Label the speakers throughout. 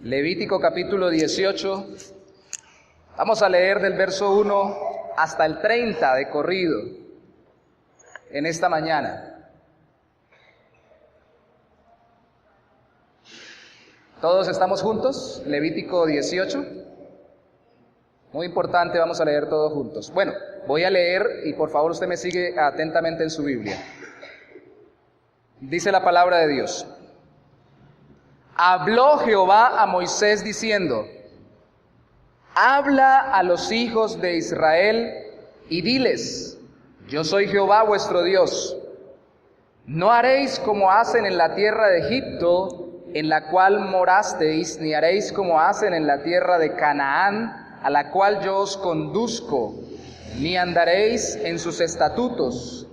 Speaker 1: Levítico capítulo 18, vamos a leer del verso 1 hasta el 30 de corrido en esta mañana. ¿Todos estamos juntos? Levítico 18. Muy importante, vamos a leer todos juntos. Bueno, voy a leer y por favor usted me sigue atentamente en su Biblia. Dice la palabra de Dios. Habló Jehová a Moisés diciendo: habla a los hijos de Israel y diles: yo soy Jehová vuestro Dios. No haréis como hacen en la tierra de Egipto, en la cual morasteis, ni haréis como hacen en la tierra de Canaán, a la cual yo os conduzco, ni andaréis en sus estatutos.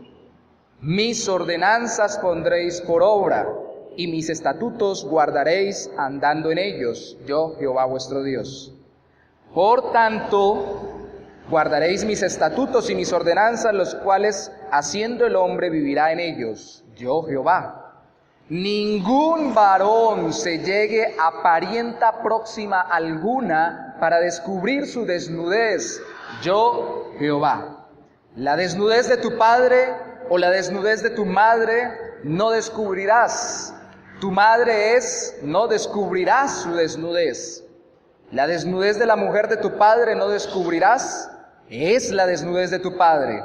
Speaker 1: Mis ordenanzas pondréis por obra, y mis estatutos guardaréis andando en ellos, yo Jehová vuestro Dios. Por tanto, guardaréis mis estatutos y mis ordenanzas, los cuales haciendo el hombre vivirá en ellos, yo Jehová. Ningún varón se llegue a parienta próxima alguna para descubrir su desnudez, yo Jehová. La desnudez de tu padre o la desnudez de tu madre no descubrirás. Tu madre no descubrirás su desnudez. La desnudez de la mujer de tu padre no descubrirás, es la desnudez de tu padre.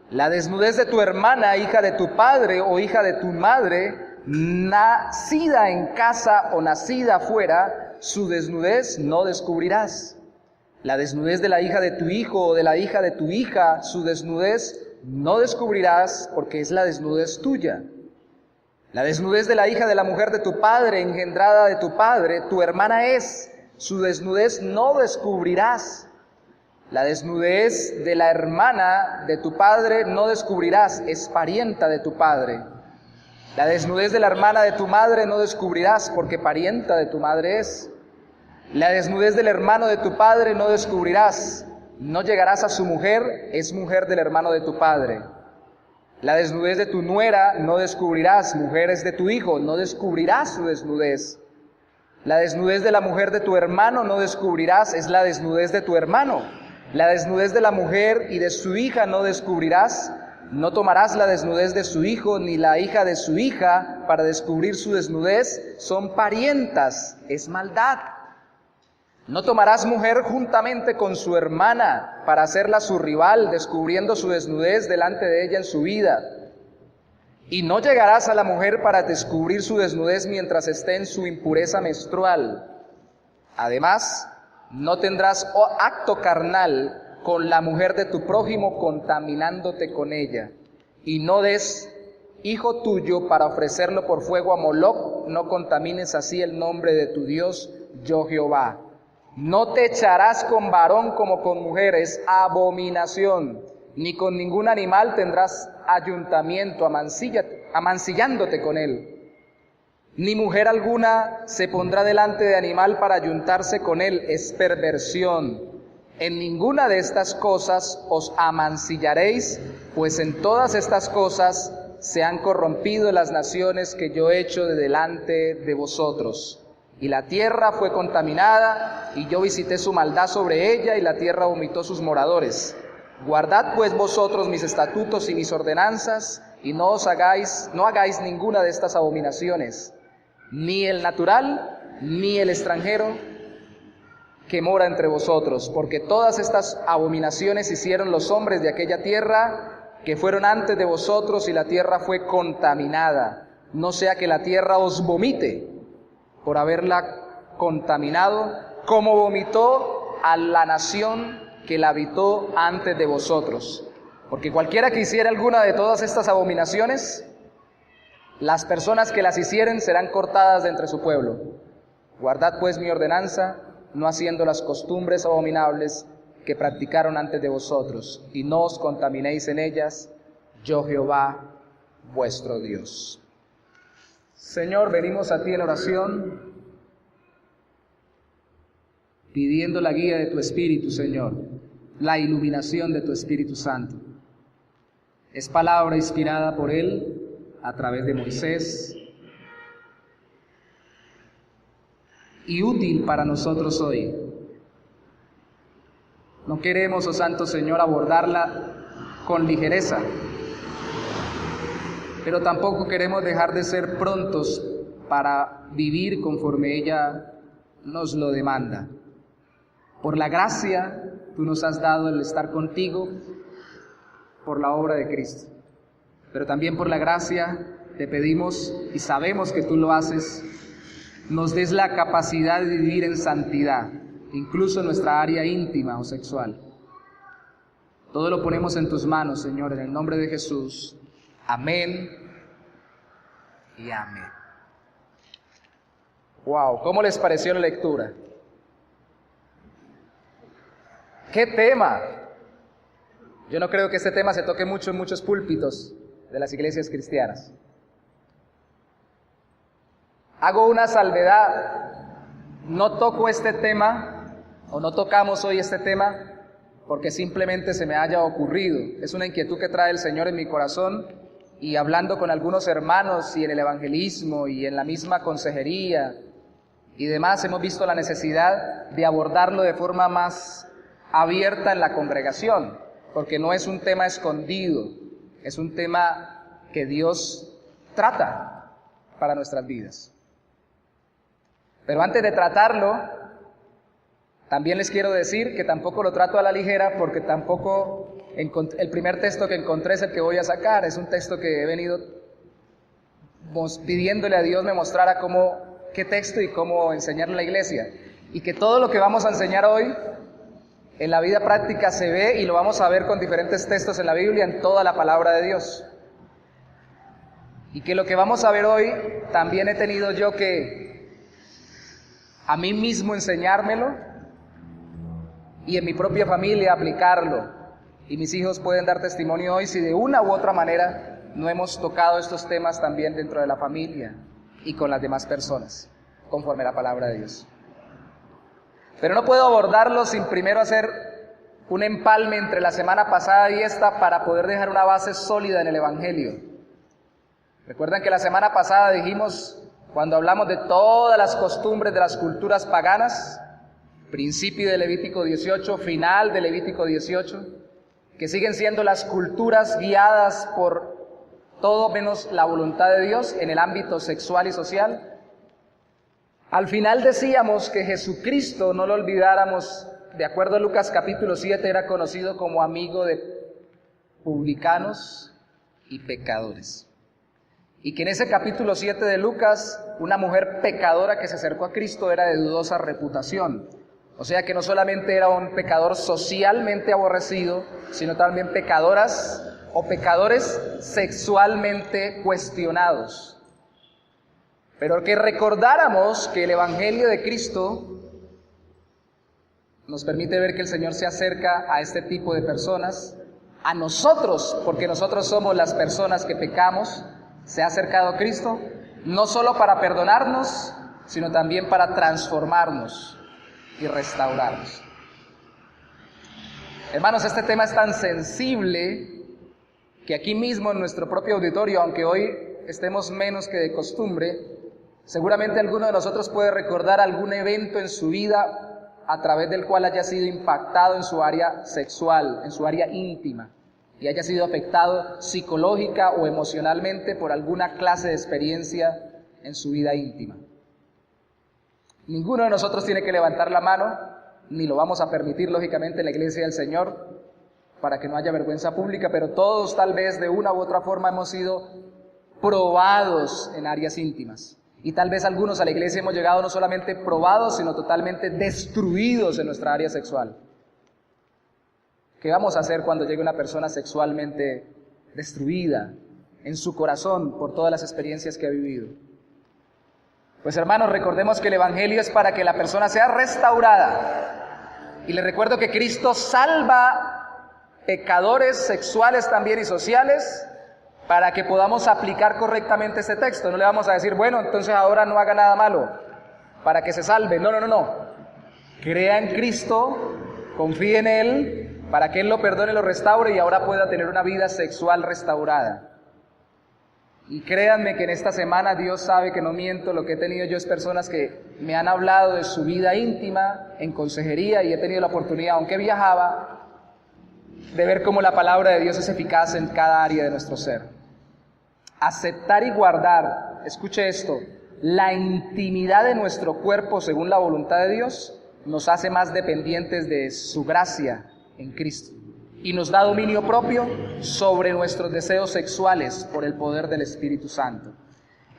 Speaker 1: La desnudez de tu hermana, hija de tu padre o hija de tu madre, nacida en casa o nacida afuera, su desnudez no descubrirás. La desnudez de la hija de tu hijo o de la hija de tu hija, su desnudez no descubrirás, porque es la desnudez tuya. La desnudez de la hija de la mujer de tu padre, engendrada de tu padre, tu hermana es, su desnudez no descubrirás. La desnudez de la hermana de tu padre no descubrirás, es parienta de tu padre. La desnudez de la hermana de tu madre no descubrirás, porque parienta de tu madre es. La desnudez del hermano de tu padre no descubrirás, no llegarás a su mujer, es mujer del hermano de tu padre. La desnudez de tu nuera no descubrirás, mujer es de tu hijo, no descubrirás su desnudez. La desnudez de la mujer de tu hermano no descubrirás, es la desnudez de tu hermano. La desnudez de la mujer y de su hija no descubrirás, no tomarás la desnudez de su hijo ni la hija de su hija para descubrir su desnudez, son parientas, es maldad. No tomarás mujer juntamente con su hermana para hacerla su rival, descubriendo su desnudez delante de ella en su vida. Y no llegarás a la mujer para descubrir su desnudez mientras esté en su impureza menstrual. Además, no tendrás acto carnal con la mujer de tu prójimo contaminándote con ella. Y no des hijo tuyo para ofrecerlo por fuego a Moloc, no contamines así el nombre de tu Dios, yo Jehová. No te echarás con varón como con mujer, es abominación, ni con ningún animal tendrás ayuntamiento, amancillándote con él. Ni mujer alguna se pondrá delante de animal para ayuntarse con él, es perversión. En ninguna de estas cosas os amancillaréis, pues en todas estas cosas se han corrompido las naciones que yo he hecho de delante de vosotros. Y la tierra fue contaminada, y yo visité su maldad sobre ella, y la tierra vomitó sus moradores. Guardad pues vosotros mis estatutos y mis ordenanzas, y no hagáis ninguna de estas abominaciones, ni el natural, ni el extranjero que mora entre vosotros, porque todas estas abominaciones hicieron los hombres de aquella tierra, que fueron antes de vosotros, y la tierra fue contaminada. No sea que la tierra os vomite, por haberla contaminado, como vomitó a la nación que la habitó antes de vosotros. Porque cualquiera que hiciera alguna de todas estas abominaciones, las personas que las hicieren serán cortadas de entre su pueblo. Guardad pues mi ordenanza, no haciendo las costumbres abominables que practicaron antes de vosotros, y no os contaminéis en ellas, yo Jehová vuestro Dios. Señor, venimos a ti en oración, pidiendo la guía de tu Espíritu, Señor, la iluminación de tu Espíritu Santo. Es palabra inspirada por Él a través de Moisés, y útil para nosotros hoy. No queremos, oh Santo Señor, abordarla con ligereza, pero tampoco queremos dejar de ser prontos para vivir conforme ella nos lo demanda. Por la gracia, tú nos has dado el estar contigo por la obra de Cristo. Pero también por la gracia te pedimos, y sabemos que tú lo haces, nos des la capacidad de vivir en santidad, incluso en nuestra área íntima o sexual. Todo lo ponemos en tus manos, Señor, en el nombre de Jesús. Amén y amén. Wow, ¿cómo les pareció la lectura? ¡Qué tema! Yo no creo que este tema se toque mucho en muchos púlpitos de las iglesias cristianas. Hago una salvedad. No toco este tema, o no tocamos hoy este tema, porque simplemente se me haya ocurrido. Es una inquietud que trae el Señor en mi corazón, y hablando con algunos hermanos y en el evangelismo y en la misma consejería y demás, hemos visto la necesidad de abordarlo de forma más abierta en la congregación, porque no es un tema escondido, es un tema que Dios trata para nuestras vidas. Pero antes de tratarlo, también les quiero decir que tampoco lo trato a la ligera, porque tampoco el primer texto que encontré es el que voy a sacar. Es un texto que he venido pidiéndole a Dios me mostrara qué texto y cómo enseñarlo en la iglesia. Y que todo lo que vamos a enseñar hoy en la vida práctica se ve, y lo vamos a ver con diferentes textos en la Biblia, en toda la palabra de Dios. Y que lo que vamos a ver hoy también he tenido yo que a mí mismo enseñármelo, y en mi propia familia aplicarlo. Y mis hijos pueden dar testimonio hoy si de una u otra manera no hemos tocado estos temas también dentro de la familia y con las demás personas, conforme a la palabra de Dios. Pero no puedo abordarlo sin primero hacer un empalme entre la semana pasada y esta, para poder dejar una base sólida en el Evangelio. Recuerdan que la semana pasada dijimos, cuando hablamos de todas las costumbres de las culturas paganas, principio de Levítico 18, final de Levítico 18, que siguen siendo las culturas guiadas por todo menos la voluntad de Dios en el ámbito sexual y social. Al final decíamos que Jesucristo, no lo olvidáramos, de acuerdo a Lucas capítulo 7, era conocido como amigo de publicanos y pecadores. Y que en ese capítulo 7 de Lucas, una mujer pecadora que se acercó a Cristo era de dudosa reputación. O sea que no solamente era un pecador socialmente aborrecido, sino también pecadoras o pecadores sexualmente cuestionados. Pero que recordáramos que el Evangelio de Cristo nos permite ver que el Señor se acerca a este tipo de personas, a nosotros, porque nosotros somos las personas que pecamos. Se ha acercado a Cristo, no solo para perdonarnos, sino también para transformarnos y restaurarnos. Hermanos, este tema es tan sensible que aquí mismo en nuestro propio auditorio, aunque hoy estemos menos que de costumbre, seguramente alguno de nosotros puede recordar algún evento en su vida a través del cual haya sido impactado en su área sexual, en su área íntima, y haya sido afectado psicológica o emocionalmente por alguna clase de experiencia en su vida íntima. Ninguno de nosotros tiene que levantar la mano, ni lo vamos a permitir lógicamente en la iglesia del Señor, para que no haya vergüenza pública, pero todos tal vez de una u otra forma hemos sido probados en áreas íntimas. Y tal vez algunos a la iglesia hemos llegado no solamente probados, sino totalmente destruidos en nuestra área sexual. ¿Qué vamos a hacer cuando llegue una persona sexualmente destruida en su corazón por todas las experiencias que ha vivido? Pues hermanos, recordemos que el Evangelio es para que la persona sea restaurada. Y les recuerdo que Cristo salva pecadores sexuales también y sociales, para que podamos aplicar correctamente este texto. No le vamos a decir, bueno, entonces ahora no haga nada malo para que se salve. No. Crea en Cristo, confíe en Él, para que Él lo perdone, lo restaure y ahora pueda tener una vida sexual restaurada. Y créanme que en esta semana Dios sabe que no miento, lo que he tenido yo es personas que me han hablado de su vida íntima en consejería y he tenido la oportunidad, aunque viajaba, de ver cómo la palabra de Dios es eficaz en cada área de nuestro ser. Aceptar y guardar, escuche esto, la intimidad de nuestro cuerpo según la voluntad de Dios nos hace más dependientes de su gracia en Cristo y nos da dominio propio sobre nuestros deseos sexuales por el poder del Espíritu Santo.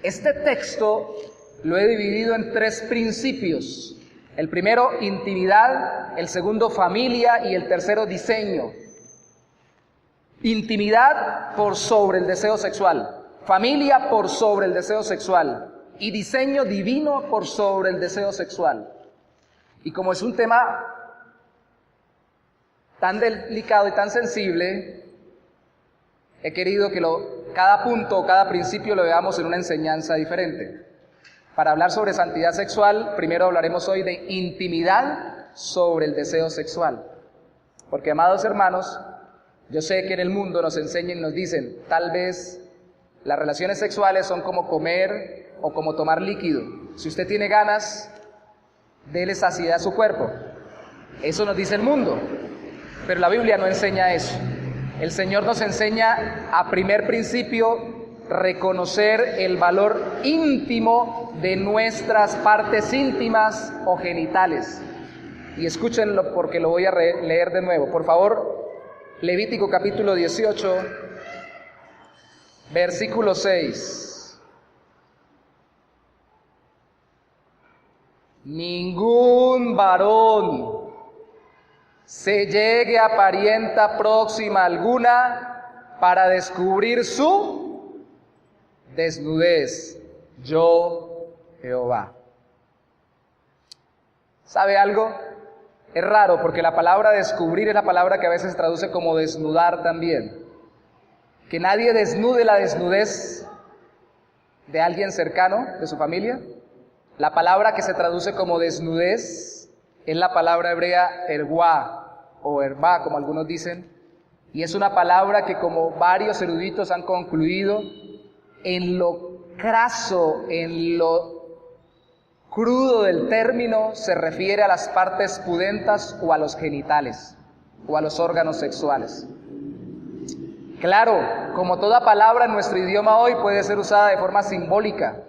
Speaker 1: Este texto lo he dividido en 3 principios. El primero, intimidad; el segundo, familia; y el tercero, diseño. Intimidad por sobre el deseo sexual, familia por sobre el deseo sexual y diseño divino por sobre el deseo sexual. Y como es un tema tan delicado y tan sensible, he querido que cada punto o cada principio lo veamos en una enseñanza diferente. Para hablar sobre santidad sexual, primero hablaremos hoy de intimidad sobre el deseo sexual. Porque, amados hermanos, yo sé que en el mundo nos enseñan y nos dicen, tal vez las relaciones sexuales son como comer o como tomar líquido. Si usted tiene ganas, dele saciedad a su cuerpo. Eso nos dice el mundo, pero la Biblia no enseña eso. El Señor nos enseña a primer principio reconocer el valor íntimo de nuestras partes íntimas o genitales. Y escúchenlo porque lo voy a leer de nuevo. Por favor, Levítico capítulo 18, versículo 6. Ningún varón se llegue a parienta próxima alguna para descubrir su desnudez. Yo, Jehová. ¿Sabe algo? Es raro porque la palabra descubrir es la palabra que a veces se traduce como desnudar también. Que nadie desnude la desnudez de alguien cercano, de su familia. La palabra que se traduce como desnudez es la palabra hebrea erguá o herbá, como algunos dicen. Y es una palabra que, como varios eruditos han concluido, en lo craso, en lo crudo del término, se refiere a las partes pudentas o a los genitales o a los órganos sexuales. Claro, como toda palabra en nuestro idioma hoy puede ser usada de forma simbólica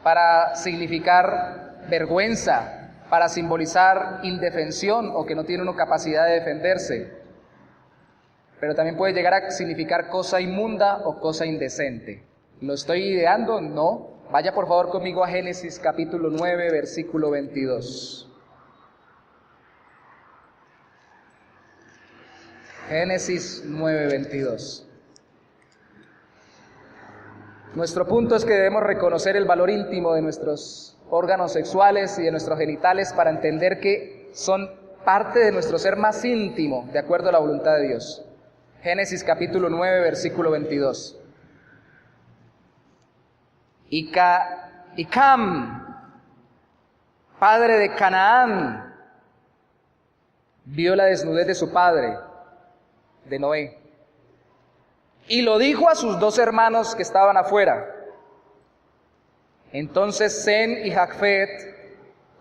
Speaker 1: para significar vergüenza, para simbolizar indefensión o que no tiene una capacidad de defenderse, pero también puede llegar a significar cosa inmunda o cosa indecente. ¿Lo estoy ideando? No. Vaya por favor conmigo a Génesis capítulo 9, versículo 22. Génesis 9, 22. Nuestro punto es que debemos reconocer el valor íntimo de nuestros órganos sexuales y de nuestros genitales para entender que son parte de nuestro ser más íntimo, de acuerdo a la voluntad de Dios. Génesis capítulo 9, versículo 22. Y Cam, padre de Canaán, vio la desnudez de su padre, de Noé, y lo dijo a sus 2 hermanos que estaban afuera. Entonces Sem y Jafet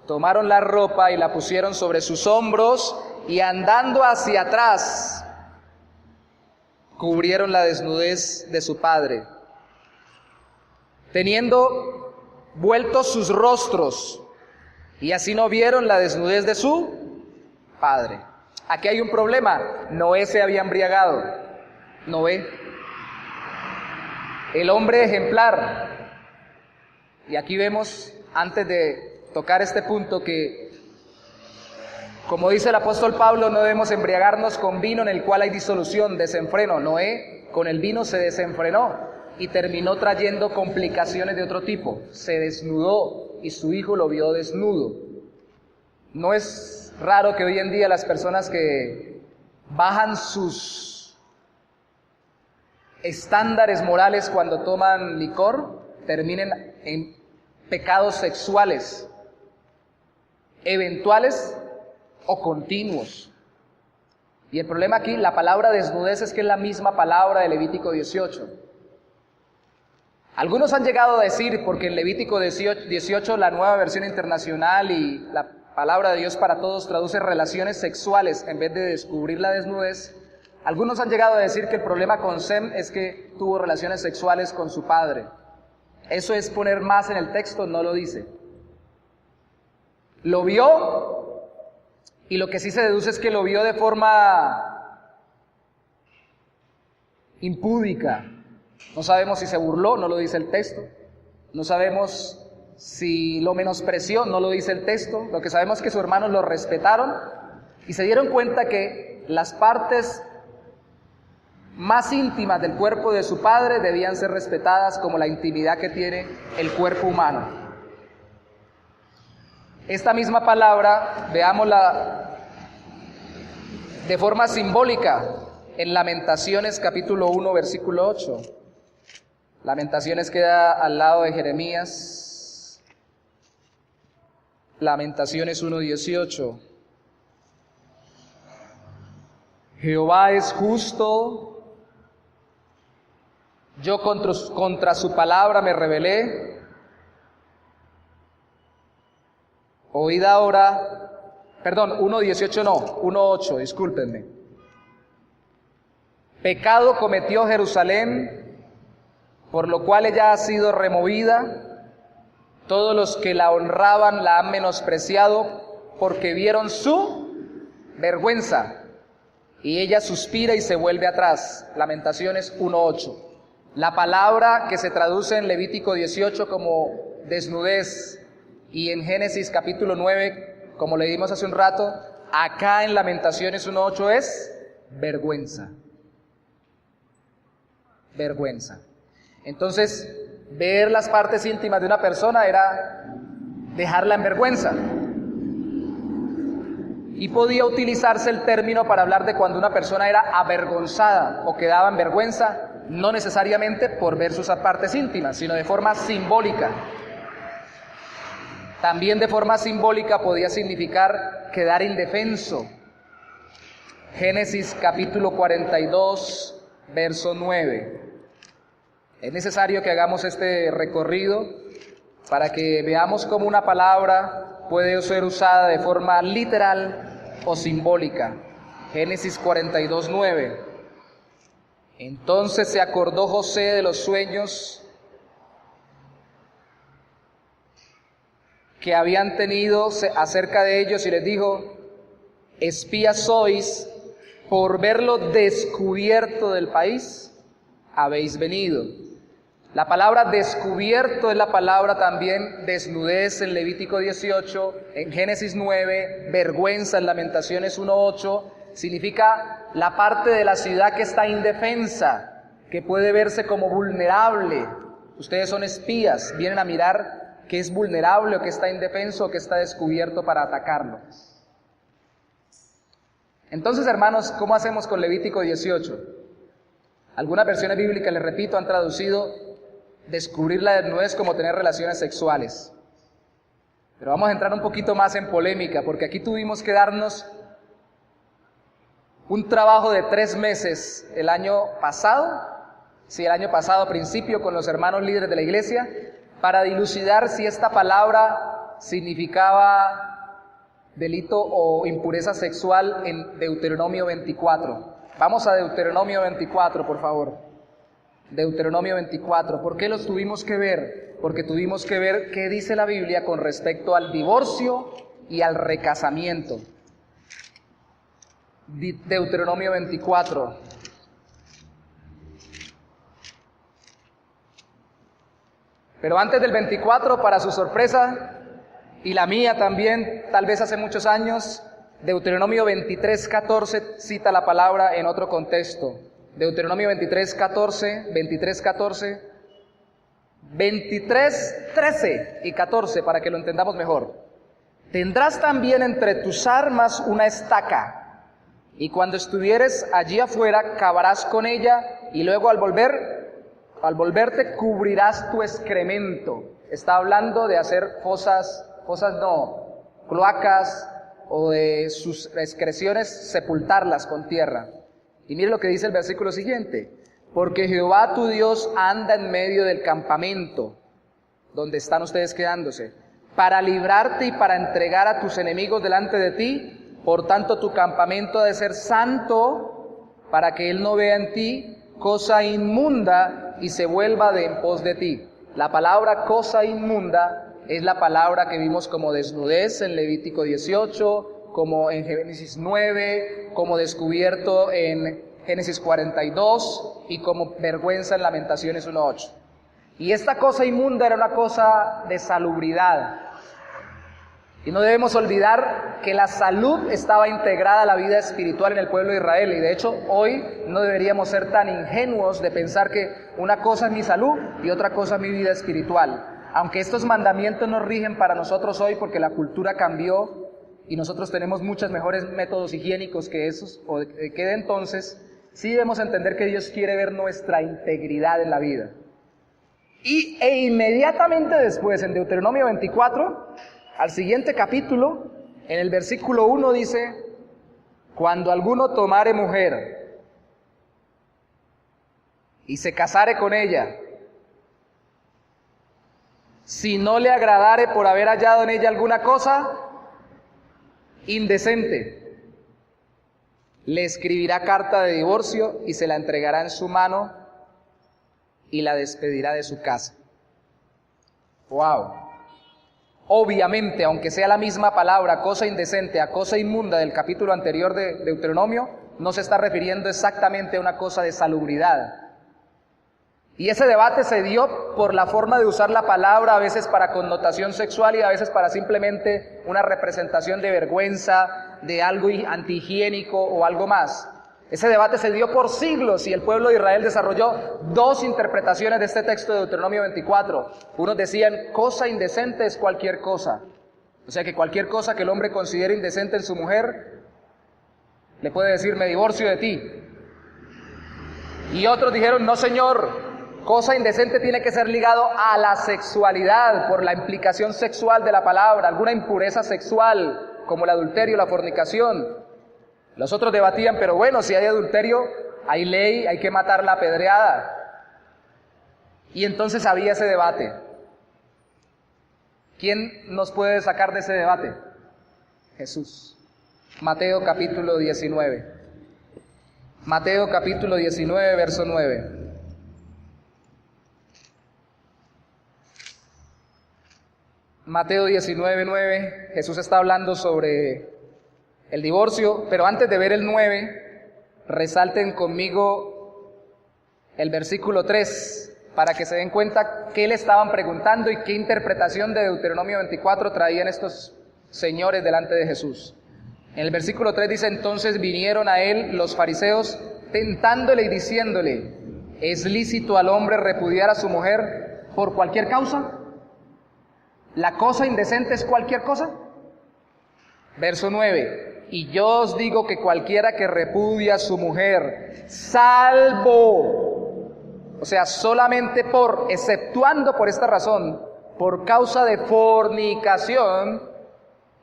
Speaker 1: tomaron la ropa y la pusieron sobre sus hombros, y andando hacia atrás, cubrieron la desnudez de su padre, teniendo vueltos sus rostros, y así no vieron la desnudez de su padre. Aquí hay un problema. Noé se había embriagado. Noé, el hombre ejemplar. Y aquí vemos, antes de tocar este punto, que, como dice el apóstol Pablo, no debemos embriagarnos con vino en el cual hay disolución, desenfreno. Noé con el vino se desenfrenó y terminó trayendo complicaciones de otro tipo. Se desnudó y su hijo lo vio desnudo. No es raro que hoy en día las personas que bajan sus estándares morales cuando toman licor terminen en pecados sexuales, eventuales o continuos. Y el problema aquí, la palabra desnudez, es que es la misma palabra de Levítico 18. Algunos han llegado a decir, porque en Levítico 18, la Nueva Versión Internacional y la Palabra de Dios para Todos traduce relaciones sexuales en vez de descubrir la desnudez. Algunos han llegado a decir que el problema con Sem es que tuvo relaciones sexuales con su padre. Eso es poner más en el texto, no lo dice. Lo vio, y lo que sí se deduce es que lo vio de forma impúdica. No sabemos si se burló, no lo dice el texto. No sabemos si lo menospreció, no lo dice el texto. Lo que sabemos es que sus hermanos lo respetaron y se dieron cuenta que las partes más íntimas del cuerpo de su padre debían ser respetadas como la intimidad que tiene el cuerpo humano. Esta misma palabra, veámosla de forma simbólica en Lamentaciones capítulo 1, versículo 8. Lamentaciones queda al lado de Jeremías. Lamentaciones 1:18. Jehová es justo, yo contra su palabra me rebelé. Oíd ahora, 1:18 no, 1:8, discúlpenme. Pecado cometió Jerusalén, por lo cual ella ha sido removida. Todos los que la honraban la han menospreciado, porque vieron su vergüenza. Y ella suspira y se vuelve atrás. Lamentaciones 1:8. La palabra que se traduce en Levítico 18 como desnudez y en Génesis capítulo 9, como leímos hace un rato, acá en Lamentaciones 1:8 es vergüenza. Vergüenza. Entonces, ver las partes íntimas de una persona era dejarla en vergüenza. Y podía utilizarse el término para hablar de cuando una persona era avergonzada o quedaba en vergüenza, no necesariamente por ver sus partes íntimas, sino de forma simbólica. También de forma simbólica podía significar quedar indefenso. Génesis capítulo 42, verso 9. Es necesario que hagamos este recorrido para que veamos cómo una palabra puede ser usada de forma literal o simbólica. Génesis 42, 9. Entonces se acordó José de los sueños que habían tenido acerca de ellos y les dijo: espías sois, por verlo descubierto del país habéis venido. La palabra descubierto es la palabra también desnudez en Levítico 18, en Génesis 9, vergüenza en Lamentaciones 1:8, significa la parte de la ciudad que está indefensa, que puede verse como vulnerable. Ustedes son espías, vienen a mirar que es vulnerable o que está indefenso o que está descubierto para atacarlo. Entonces, hermanos, ¿cómo hacemos con Levítico 18? Algunas versiones bíblicas, les repito, han traducido descubrir la desnudez como tener relaciones sexuales. Pero vamos a entrar un poquito más en polémica, porque aquí tuvimos que darnos un trabajo de 3 meses el año pasado, principio, con los hermanos líderes de la iglesia, para dilucidar si esta palabra significaba delito o impureza sexual en Deuteronomio 24. Vamos a Deuteronomio 24, por favor. Deuteronomio 24. ¿Por qué los tuvimos que ver? Porque tuvimos que ver qué dice la Biblia con respecto al divorcio y al recasamiento. Deuteronomio 24. Pero antes del 24, para su sorpresa, y la mía también, tal vez hace muchos años, Deuteronomio 23:14 cita la palabra en otro contexto. Deuteronomio 23:14, 13 y 14, para que lo entendamos mejor. Tendrás también entre tus armas una estaca, y cuando estuvieres allí afuera, cavarás con ella, y luego al volverte cubrirás tu excremento. Está hablando de hacer cloacas, o de sus excreciones sepultarlas con tierra. Y mire lo que dice el versículo siguiente: porque Jehová tu Dios anda en medio del campamento, donde están ustedes quedándose, para librarte y para entregar a tus enemigos delante de ti. Por tanto, tu campamento ha de ser santo, para que él no vea en ti cosa inmunda y se vuelva de en pos de ti. La palabra cosa inmunda es la palabra que vimos como desnudez en Levítico 18, como en Génesis 9, como descubierto en Génesis 42 y como vergüenza en Lamentaciones 1:8. Y esta cosa inmunda era una cosa de salubridad. Y no debemos olvidar que la salud estaba integrada a la vida espiritual en el pueblo de Israel. Y de hecho, hoy no deberíamos ser tan ingenuos de pensar que una cosa es mi salud y otra cosa es mi vida espiritual. Aunque estos mandamientos nos rigen para nosotros hoy porque la cultura cambió y nosotros tenemos muchos mejores métodos higiénicos que esos o que de entonces, sí debemos entender que Dios quiere ver nuestra integridad en la vida. E inmediatamente después, en Deuteronomio 24, al siguiente capítulo, en el versículo 1 dice: cuando alguno tomare mujer y se casare con ella, si no le agradare por haber hallado en ella alguna cosa indecente, le escribirá carta de divorcio y se la entregará en su mano y la despedirá de su casa. ¡Wow! Obviamente, aunque sea la misma palabra, cosa indecente, a cosa inmunda del capítulo anterior de Deuteronomio, no se está refiriendo exactamente a una cosa de salubridad. Y ese debate se dio por la forma de usar la palabra, a veces para connotación sexual y a veces para simplemente una representación de vergüenza, de algo antihigiénico o algo más. Ese debate se dio por siglos y el pueblo de Israel desarrolló dos interpretaciones de este texto de Deuteronomio 24. Unos decían, cosa indecente es cualquier cosa. O sea que cualquier cosa que el hombre considere indecente en su mujer, le puede decir, me divorcio de ti. Y otros dijeron, no señor, cosa indecente tiene que ser ligado a la sexualidad, por la implicación sexual de la palabra, alguna impureza sexual, como el adulterio, la fornicación. Los otros debatían, pero bueno, si hay adulterio, hay ley, hay que matarla a pedrada. Y entonces había ese debate. ¿Quién nos puede sacar de ese debate? Jesús. Mateo capítulo 19. Mateo capítulo 19, verso 9. Mateo 19, 9. Jesús está hablando sobre el divorcio, pero antes de ver el 9, resalten conmigo el versículo 3, para que se den cuenta qué le estaban preguntando y qué interpretación de Deuteronomio 24 traían estos señores delante de Jesús. En el versículo 3 dice, entonces vinieron a él los fariseos, tentándole y diciéndole, ¿es lícito al hombre repudiar a su mujer por cualquier causa? ¿La cosa indecente es cualquier cosa? Verso 9. Y yo os digo que cualquiera que repudia a su mujer, salvo, o sea, solamente exceptuando por esta razón, por causa de fornicación,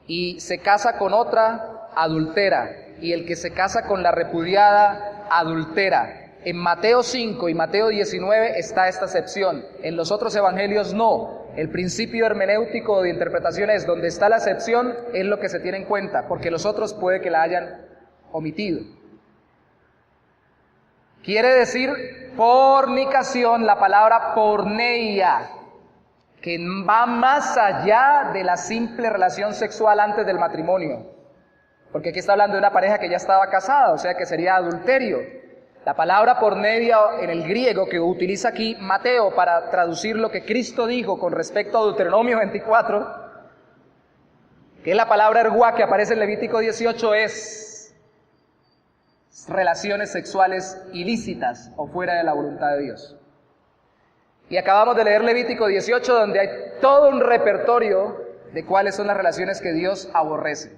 Speaker 1: y se casa con otra, adultera, y el que se casa con la repudiada, adultera. En Mateo 5 y Mateo 19 está esta excepción, en los otros evangelios no. El principio hermenéutico de interpretación es donde está la excepción, es lo que se tiene en cuenta, porque los otros puede que la hayan omitido. Quiere decir fornicación, la palabra porneia, que va más allá de la simple relación sexual antes del matrimonio. Porque aquí está hablando de una pareja que ya estaba casada, o sea que sería adulterio. La palabra porneia en el griego que utiliza aquí Mateo para traducir lo que Cristo dijo con respecto a Deuteronomio 24, que es la palabra erguá que aparece en Levítico 18, es relaciones sexuales ilícitas o fuera de la voluntad de Dios. Y acabamos de leer Levítico 18, donde hay todo un repertorio de cuáles son las relaciones que Dios aborrece.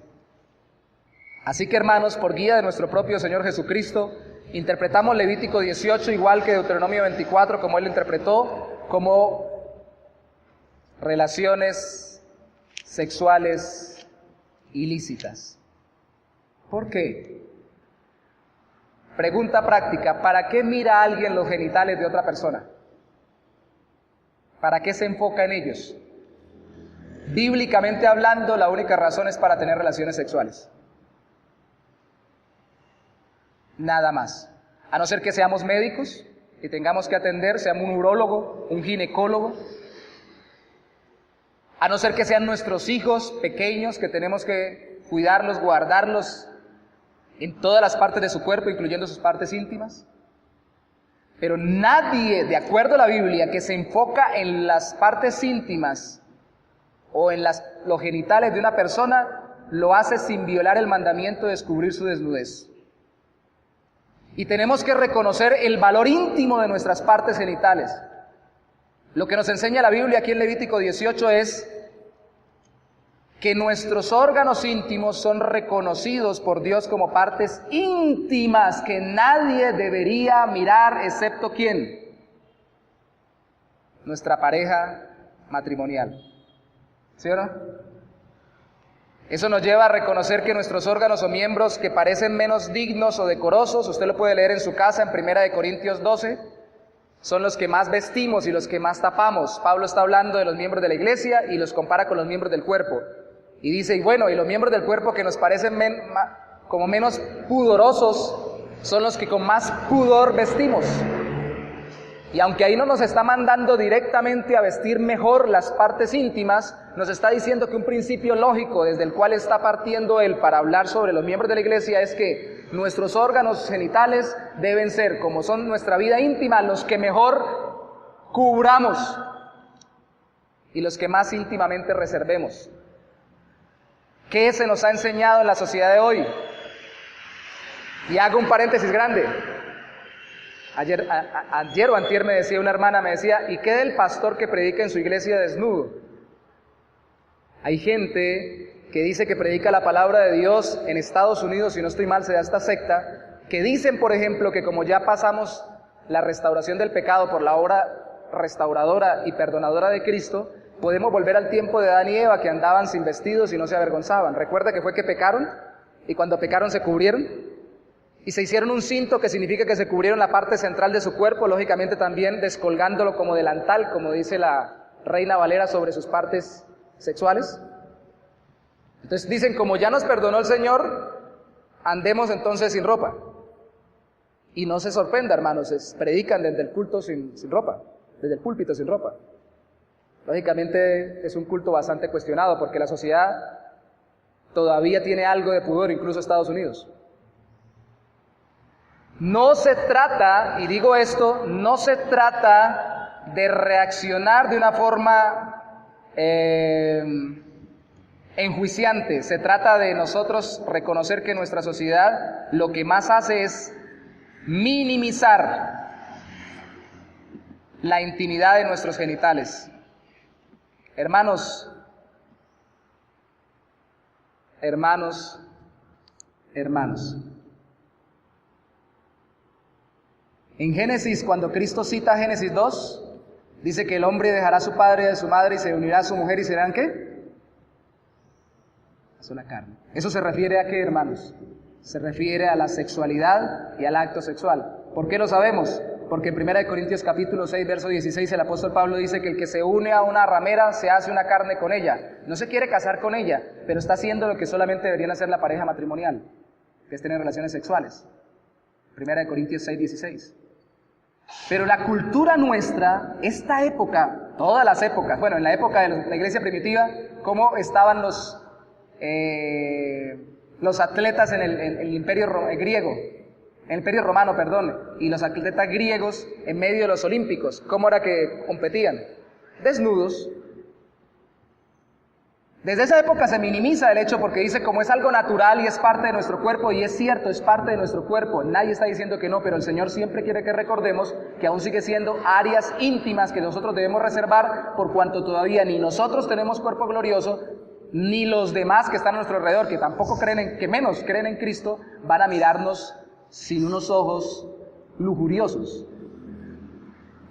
Speaker 1: Así que, hermanos, por guía de nuestro propio Señor Jesucristo, interpretamos Levítico 18 igual que Deuteronomio 24, como Él lo interpretó, como relaciones sexuales ilícitas. ¿Por qué? Pregunta práctica, ¿para qué mira alguien los genitales de otra persona? ¿Para qué se enfoca en ellos? Bíblicamente hablando, la única razón es para tener relaciones sexuales. Nada más. A no ser que seamos médicos y tengamos que atender, seamos un urólogo, un ginecólogo. A no ser que sean nuestros hijos pequeños que tenemos que cuidarlos, guardarlos en todas las partes de su cuerpo, incluyendo sus partes íntimas. Pero nadie, de acuerdo a la Biblia, que se enfoca en las partes íntimas o en los genitales de una persona, lo hace sin violar el mandamiento de descubrir su desnudez. Y tenemos que reconocer el valor íntimo de nuestras partes genitales. Lo que nos enseña la Biblia aquí en Levítico 18 es que nuestros órganos íntimos son reconocidos por Dios como partes íntimas que nadie debería mirar excepto ¿quién? Nuestra pareja matrimonial. ¿Sí o no? Eso nos lleva a reconocer que nuestros órganos o miembros que parecen menos dignos o decorosos, usted lo puede leer en su casa en 1 Corintios 12, son los que más vestimos y los que más tapamos. Pablo está hablando de los miembros de la iglesia y los compara con los miembros del cuerpo. Y dice, y bueno, y los miembros del cuerpo que nos parecen como menos pudorosos son los que con más pudor vestimos. Y aunque ahí no nos está mandando directamente a vestir mejor las partes íntimas, nos está diciendo que un principio lógico desde el cual está partiendo él para hablar sobre los miembros de la iglesia es que nuestros órganos genitales deben ser, como son nuestra vida íntima, los que mejor cubramos y los que más íntimamente reservemos. ¿Qué se nos ha enseñado en la sociedad de hoy? Y hago un paréntesis grande. Ayer o antier me decía una hermana, me decía, ¿y qué del pastor que predica en su iglesia desnudo? Hay gente que dice que predica la palabra de Dios en Estados Unidos, si no estoy mal, se da esta secta, que dicen, por ejemplo, que como ya pasamos la restauración del pecado por la obra restauradora y perdonadora de Cristo, podemos volver al tiempo de Adán y Eva, que andaban sin vestidos y no se avergonzaban. ¿Recuerda que fue que pecaron? Y cuando pecaron se cubrieron. Y se hicieron un cinto, que significa que se cubrieron la parte central de su cuerpo, lógicamente también descolgándolo como delantal, como dice la Reina Valera sobre sus partes sexuales. Entonces dicen, como ya nos perdonó el Señor, andemos entonces sin ropa. Y no se sorprenda, hermanos, predican desde el culto sin ropa, desde el púlpito sin ropa. Lógicamente es un culto bastante cuestionado porque la sociedad todavía tiene algo de pudor, incluso Estados Unidos. No se trata, y digo esto, no se trata de reaccionar de una forma enjuiciante. Se trata de nosotros reconocer que nuestra sociedad lo que más hace es minimizar la intimidad de nuestros genitales. Hermanos, en Génesis, cuando Cristo cita Génesis 2, dice que el hombre dejará a su padre y a su madre y se unirá a su mujer y serán ¿qué? Una carne. ¿Eso se refiere a qué, hermanos? Se refiere a la sexualidad y al acto sexual. ¿Por qué lo sabemos? Porque en 1 Corintios capítulo 6, verso 16, el apóstol Pablo dice que el que se une a una ramera se hace una carne con ella. No se quiere casar con ella, pero está haciendo lo que solamente deberían hacer la pareja matrimonial, que es tener relaciones sexuales. 1 Corintios 6, 16. Pero la cultura nuestra, esta época, todas las épocas, bueno, en la época de la iglesia primitiva, ¿cómo estaban los atletas en el imperio griego? En el imperio romano, perdón, y los atletas griegos en medio de los olímpicos, ¿cómo era que competían? Desnudos. Desde esa época se minimiza el hecho porque dice como es algo natural y es parte de nuestro cuerpo, y es cierto, es parte de nuestro cuerpo, nadie está diciendo que no, pero el Señor siempre quiere que recordemos que aún sigue siendo áreas íntimas que nosotros debemos reservar, por cuanto todavía ni nosotros tenemos cuerpo glorioso, ni los demás que están a nuestro alrededor, que tampoco que menos creen en Cristo, van a mirarnos sin unos ojos lujuriosos.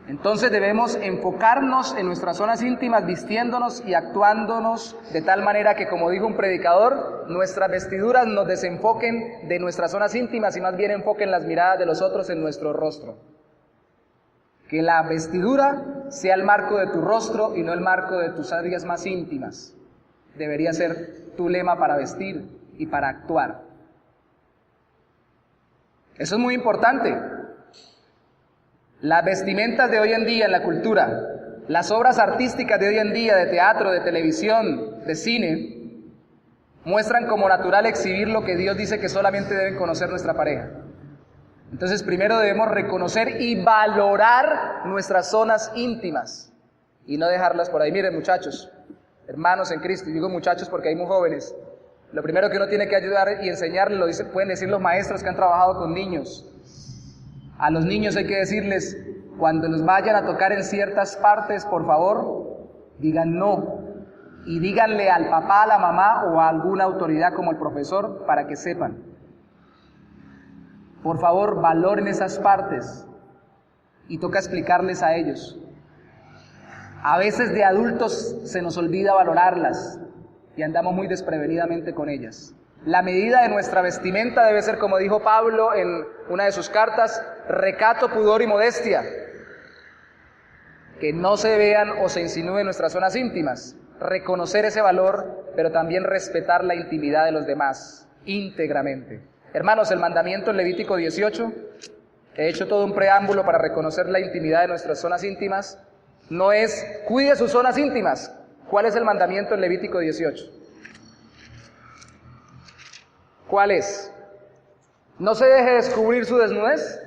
Speaker 1: Entonces debemos enfocarnos en nuestras zonas íntimas, vistiéndonos y actuándonos de tal manera que, como dijo un predicador, nuestras vestiduras nos desenfoquen de nuestras zonas íntimas y más bien enfoquen las miradas de los otros en nuestro rostro. Que la vestidura sea el marco de tu rostro y no el marco de tus áreas más íntimas. Debería ser tu lema para vestir y para actuar. Eso es muy importante. Las vestimentas de hoy en día en la cultura, las obras artísticas de hoy en día, de teatro, de televisión, de cine, muestran como natural exhibir lo que Dios dice que solamente deben conocer nuestra pareja. Entonces, primero debemos reconocer y valorar nuestras zonas íntimas y no dejarlas por ahí. Miren, muchachos, hermanos en Cristo, y digo muchachos porque hay muy jóvenes. Lo primero que uno tiene que ayudar y enseñarles, pueden decir los maestros que han trabajado con niños. A los niños hay que decirles, cuando los vayan a tocar en ciertas partes, por favor, digan no. Y díganle al papá, a la mamá o a alguna autoridad como el profesor para que sepan. Por favor, valoren esas partes. Y toca explicarles a ellos. A veces de adultos se nos olvida valorarlas y andamos muy desprevenidamente con ellas. La medida de nuestra vestimenta debe ser, como dijo Pablo en una de sus cartas, recato, pudor y modestia. Que no se vean o se insinúen nuestras zonas íntimas. Reconocer ese valor, pero también respetar la intimidad de los demás, íntegramente. Hermanos, el mandamiento en Levítico 18, he hecho todo un preámbulo para reconocer la intimidad de nuestras zonas íntimas, no es, cuide sus zonas íntimas. ¿Cuál es el mandamiento en Levítico 18? ¿Cuál es? ¿No se deje descubrir su desnudez?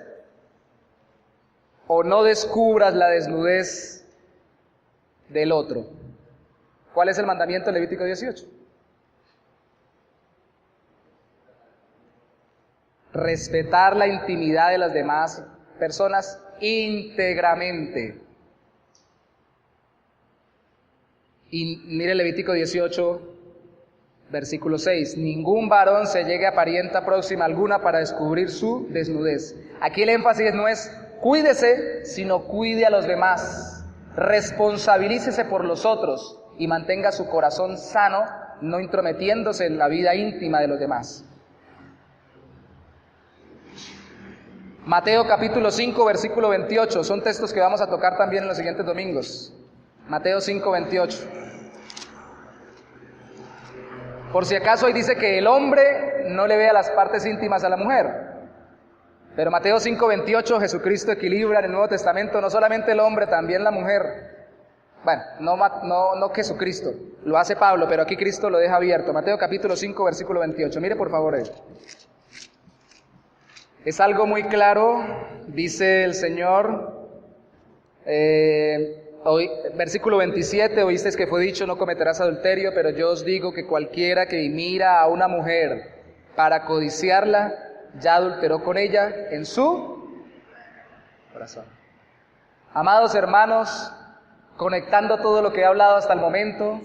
Speaker 1: ¿O no descubras la desnudez del otro? ¿Cuál es el mandamiento en Levítico 18? Respetar la intimidad de las demás personas íntegramente. Y mire Levítico 18, versículo 6. Ningún varón se llegue a parienta próxima alguna para descubrir su desnudez. Aquí el énfasis no es cuídese, sino cuide a los demás. Responsabilícese por los otros y mantenga su corazón sano, no intrometiéndose en la vida íntima de los demás. Mateo capítulo 5, versículo 28. Son textos que vamos a tocar también en los siguientes domingos. Mateo 5, 28. Por si acaso ahí dice que el hombre no le vea las partes íntimas a la mujer. Pero Mateo 5, 28, Jesucristo equilibra en el Nuevo Testamento no solamente el hombre, también la mujer. Bueno, no Jesucristo, lo hace Pablo, pero aquí Cristo lo deja abierto. Mateo capítulo 5, versículo 28. Mire por favor él. Es algo muy claro, dice el Señor, versículo 27, oísteis que fue dicho, no cometerás adulterio, pero yo os digo que cualquiera que mira a una mujer para codiciarla, ya adulteró con ella en su corazón. Amados hermanos, conectando todo lo que he hablado hasta el momento,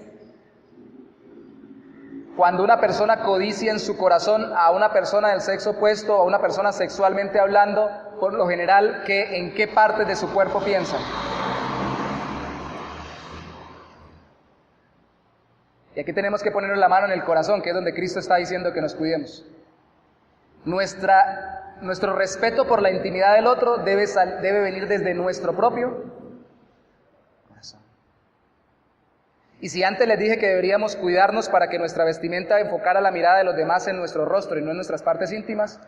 Speaker 1: cuando una persona codicia en su corazón a una persona del sexo opuesto, a una persona sexualmente hablando, por lo general, ¿en qué partes de su cuerpo piensa? Y aquí tenemos que ponernos la mano en el corazón, que es donde Cristo está diciendo que nos cuidemos. Nuestro respeto por la intimidad del otro debe venir desde nuestro propio corazón. Y si antes les dije que deberíamos cuidarnos para que nuestra vestimenta enfocara la mirada de los demás en nuestro rostro y no en nuestras partes íntimas,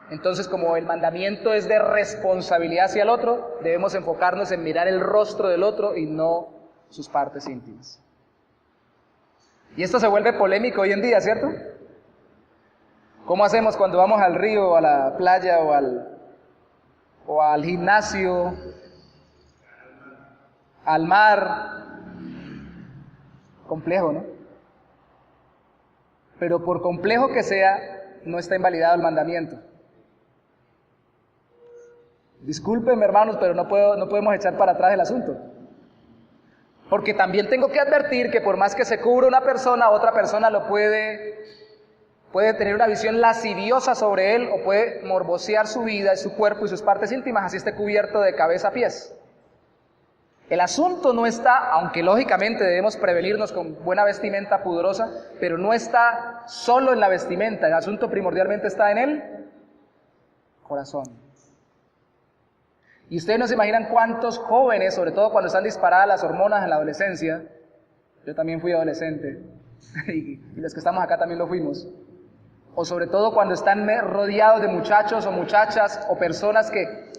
Speaker 1: entonces como el mandamiento es de responsabilidad hacia el otro, debemos enfocarnos en mirar el rostro del otro y no sus partes íntimas. Y esto se vuelve polémico hoy en día, ¿cierto? ¿Cómo hacemos cuando vamos al río, a la playa o al gimnasio, al mar? Complejo, ¿no? Pero por complejo que sea, no está invalidado el mandamiento. Discúlpenme, hermanos, pero no podemos echar para atrás el asunto. Porque también tengo que advertir que por más que se cubra una persona, otra persona lo puede tener una visión lasciviosa sobre él o puede morbosear su vida, su cuerpo y sus partes íntimas, así esté cubierto de cabeza a pies. El asunto no está, aunque lógicamente debemos prevenirnos con buena vestimenta pudorosa, pero no está solo en la vestimenta, el asunto primordialmente está en el corazón. Y ustedes no se imaginan cuántos jóvenes, sobre todo cuando están disparadas las hormonas en la adolescencia, yo también fui adolescente, y los que estamos acá también lo fuimos, o sobre todo cuando están rodeados de muchachos o muchachas o personas que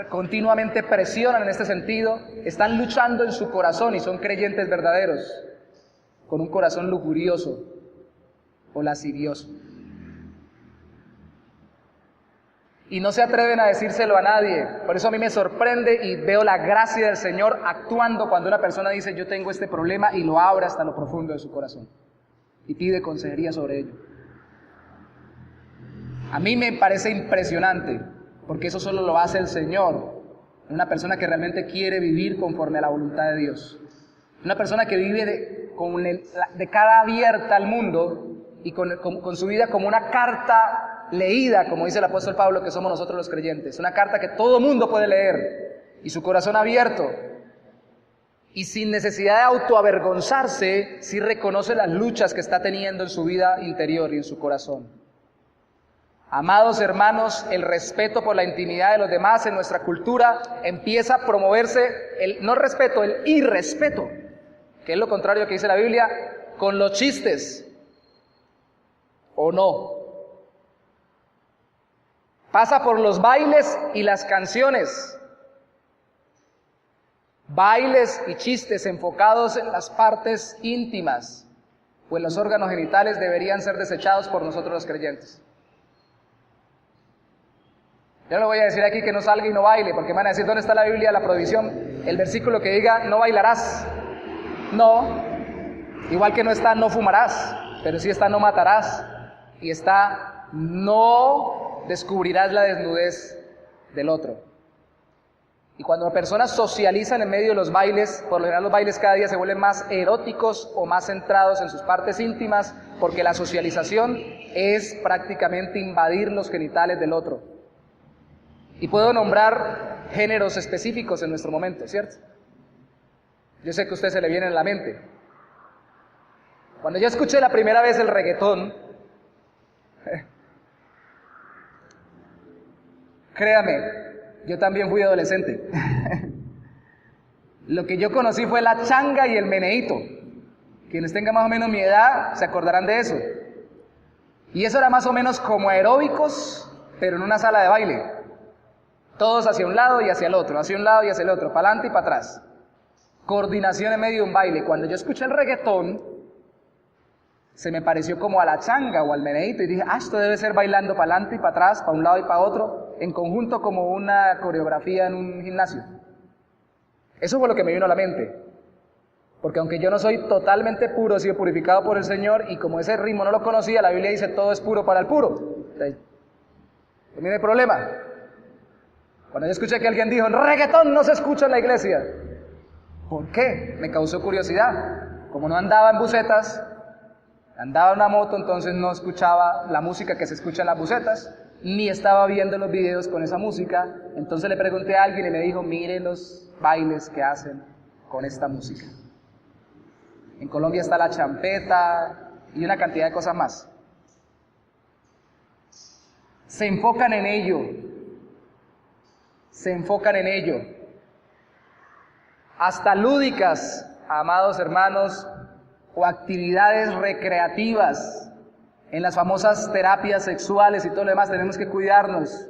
Speaker 1: continuamente presionan en este sentido, están luchando en su corazón y son creyentes verdaderos, con un corazón lujurioso o lascivioso. Y no se atreven a decírselo a nadie. Por eso a mí me sorprende y veo la gracia del Señor actuando cuando una persona dice yo tengo este problema y lo abre hasta lo profundo de su corazón y pide consejería sobre ello. A mí me parece impresionante porque eso solo lo hace el Señor, una persona que realmente quiere vivir conforme a la voluntad de Dios, una persona que vive de cara abierta al mundo y con su vida como una carta leída, como dice el apóstol Pablo, que somos nosotros los creyentes, una carta que todo mundo puede leer, y su corazón abierto, y sin necesidad de autoavergonzarse, sí reconoce las luchas que está teniendo en su vida interior y en su corazón. Amados hermanos, el respeto por la intimidad de los demás en nuestra cultura empieza a promoverse, no el respeto, el irrespeto, que es lo contrario que dice la Biblia, con los chistes, ¿o no? Pasa por los bailes y las canciones. Bailes y chistes enfocados en las partes íntimas, pues los órganos genitales deberían ser desechados por nosotros los creyentes. Yo no le voy a decir aquí que no salga y no baile, porque me van a decir, ¿dónde está la Biblia, la prohibición? El versículo que diga, no bailarás. No, igual que no está, no fumarás, pero sí está, no matarás. Y está, no descubrirás la desnudez del otro. Y cuando personas socializan en medio de los bailes, por lo general los bailes cada día se vuelven más eróticos o más centrados en sus partes íntimas, porque la socialización es prácticamente invadir los genitales del otro. Y puedo nombrar géneros específicos en nuestro momento, ¿cierto? Yo sé que a usted se le viene en la mente. Cuando yo escuché la primera vez el reggaetón, créame, yo también fui adolescente. Lo que yo conocí fue la changa y el meneíto. Quienes tengan más o menos mi edad se acordarán de eso. Y eso era más o menos como aeróbicos, pero en una sala de baile. Todos hacia un lado y hacia el otro, hacia un lado y hacia el otro, para adelante y para atrás. Coordinación en medio de un baile. Cuando yo escuché el reggaetón, se me pareció como a la changa o al meneíto y dije, esto debe ser bailando para adelante y para atrás, para un lado y para otro, en conjunto como una coreografía en un gimnasio. Eso fue lo que me vino a la mente. Porque aunque yo no soy totalmente puro, he sido purificado por el Señor, y como ese ritmo no lo conocía, la Biblia dice todo es puro para el puro. Entonces, no hay problema. Cuando yo escuché que alguien dijo, reggaetón no se escucha en la iglesia. ¿Por qué? Me causó curiosidad. Como no andaba en busetas, andaba en una moto, entonces no escuchaba la música que se escucha en las busetas, ni estaba viendo los videos con esa música. Entonces le pregunté a alguien y me dijo, mire los bailes que hacen con esta música. En Colombia está la champeta y una cantidad de cosas más. Se enfocan en ello. Se enfocan en ello. Hasta lúdicas, amados hermanos, o actividades recreativas, en las famosas terapias sexuales y todo lo demás, tenemos que cuidarnos,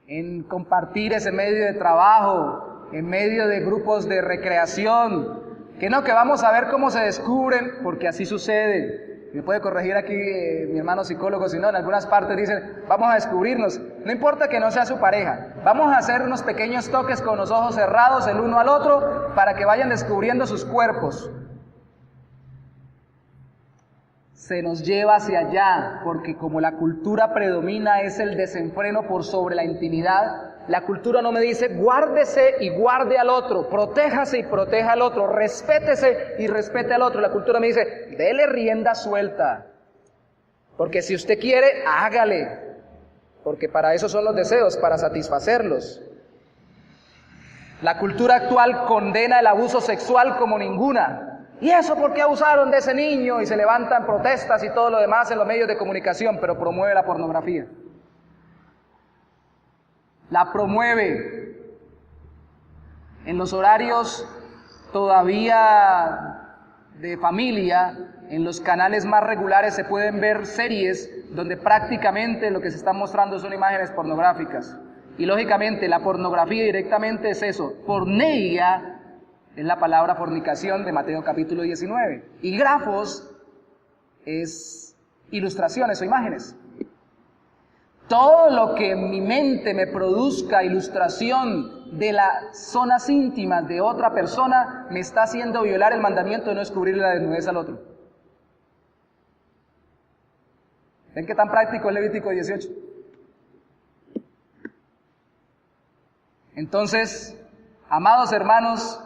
Speaker 1: en compartir ese medio de trabajo, en medio de grupos de recreación, que vamos a ver cómo se descubren, porque así sucede. Me puede corregir aquí mi hermano psicólogo, si no, en algunas partes dicen, vamos a descubrirnos, no importa que no sea su pareja, vamos a hacer unos pequeños toques con los ojos cerrados el uno al otro, para que vayan descubriendo sus cuerpos. Se nos lleva hacia allá, porque como la cultura predomina es el desenfreno por sobre la intimidad, la cultura no me dice guárdese y guarde al otro, protéjase y proteja al otro, respétese y respete al otro. La cultura me dice, dele rienda suelta, porque si usted quiere, hágale, porque para eso son los deseos, para satisfacerlos. La cultura actual condena el abuso sexual como ninguna. ¿Y eso por qué abusaron de ese niño? Y se levantan protestas y todo lo demás en los medios de comunicación, pero promueve la pornografía. La promueve en los horarios todavía de familia. En los canales más regulares se pueden ver series donde prácticamente lo que se está mostrando son imágenes pornográficas. Y lógicamente la pornografía directamente es eso. Porneia es la palabra fornicación de Mateo capítulo 19. Y grafos es ilustraciones o imágenes. Todo lo que en mi mente me produzca ilustración de las zonas íntimas de otra persona me está haciendo violar el mandamiento de no descubrirle la desnudez al otro. ¿Ven qué tan práctico es Levítico 18? Entonces, amados hermanos,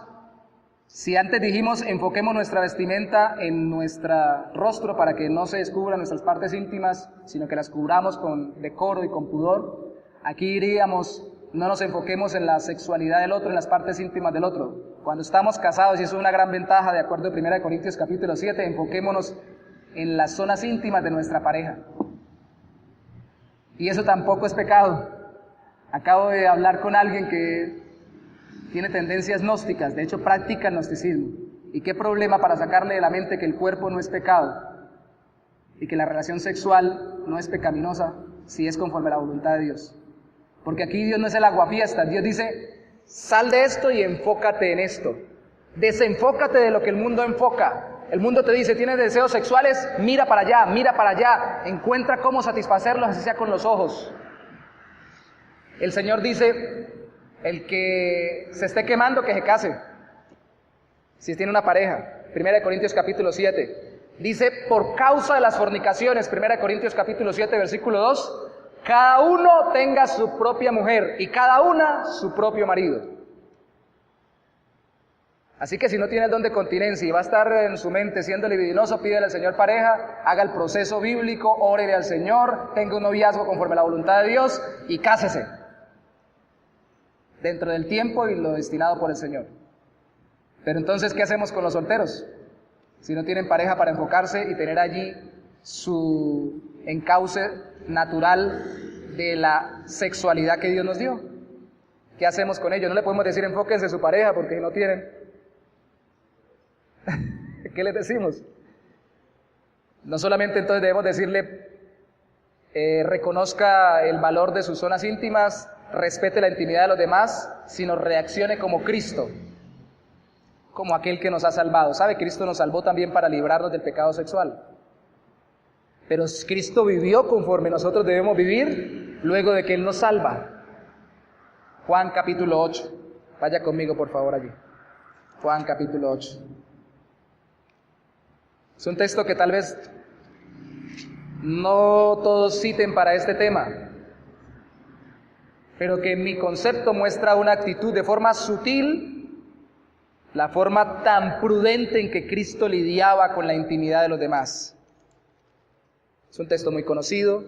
Speaker 1: si antes dijimos enfoquemos nuestra vestimenta en nuestro rostro para que no se descubran nuestras partes íntimas, sino que las cubramos con decoro y con pudor, aquí diríamos no nos enfoquemos en la sexualidad del otro, en las partes íntimas del otro. Cuando estamos casados, y eso es una gran ventaja de acuerdo a 1 Corintios capítulo 7, enfoquémonos en las zonas íntimas de nuestra pareja. Y eso tampoco es pecado. Acabo de hablar con alguien que tiene tendencias gnósticas, de hecho practica el gnosticismo. ¿Y qué problema para sacarle de la mente que el cuerpo no es pecado y que la relación sexual no es pecaminosa si es conforme a la voluntad de Dios? Porque aquí Dios no es el aguafiestas, Dios dice, sal de esto y enfócate en esto. Desenfócate de lo que el mundo enfoca. El mundo te dice, tienes deseos sexuales, mira para allá, encuentra cómo satisfacerlos, así sea con los ojos. El Señor dice, el que se esté quemando, que se case, si tiene una pareja. 1 Corintios capítulo 7, dice, por causa de las fornicaciones, 1 Corintios capítulo 7, versículo 2, cada uno tenga su propia mujer y cada una su propio marido. Así que si no tiene el don de continencia y va a estar en su mente siendo libidinoso, pídele al Señor pareja, haga el proceso bíblico, órele al Señor, tenga un noviazgo conforme a la voluntad de Dios y cásese dentro del tiempo y lo destinado por el Señor. Pero entonces, ¿qué hacemos con los solteros? Si no tienen pareja para enfocarse y tener allí su encauce natural de la sexualidad que Dios nos dio. ¿Qué hacemos con ellos? No le podemos decir enfóquense en su pareja porque si no tienen. ¿Qué les decimos? No solamente entonces debemos decirle reconozca el valor de sus zonas íntimas, respete la intimidad de los demás, sino reaccione como Cristo, como aquel que nos ha salvado. ¿Sabe? Cristo nos salvó también para librarnos del pecado sexual. Pero Cristo vivió conforme nosotros debemos vivir luego de que Él nos salva. Juan capítulo 8. Vaya conmigo por favor allí. Juan capítulo 8. Es un texto que tal vez no todos citen para este tema, pero que en mi concepto muestra una actitud de forma sutil, la forma tan prudente en que Cristo lidiaba con la intimidad de los demás. Es un texto muy conocido.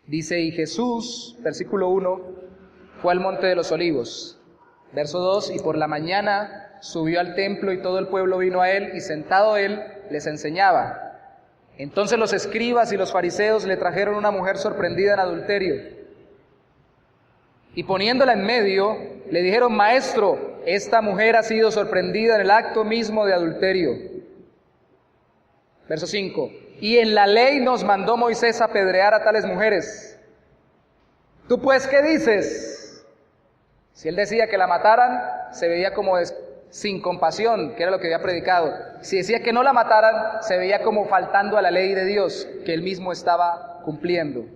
Speaker 1: Dice, y Jesús, versículo 1, fue al monte de los olivos. Verso 2, y por la mañana subió al templo y todo el pueblo vino a él, y sentado él les enseñaba. Entonces los escribas y los fariseos le trajeron una mujer sorprendida en adulterio. Y poniéndola en medio, le dijeron, Maestro, esta mujer ha sido sorprendida en el acto mismo de adulterio. Verso 5. Y en la ley nos mandó Moisés apedrear a tales mujeres. ¿Tú pues qué dices? Si él decía que la mataran, se veía como sin compasión, que era lo que había predicado. Si decía que no la mataran, se veía como faltando a la ley de Dios, que él mismo estaba cumpliendo.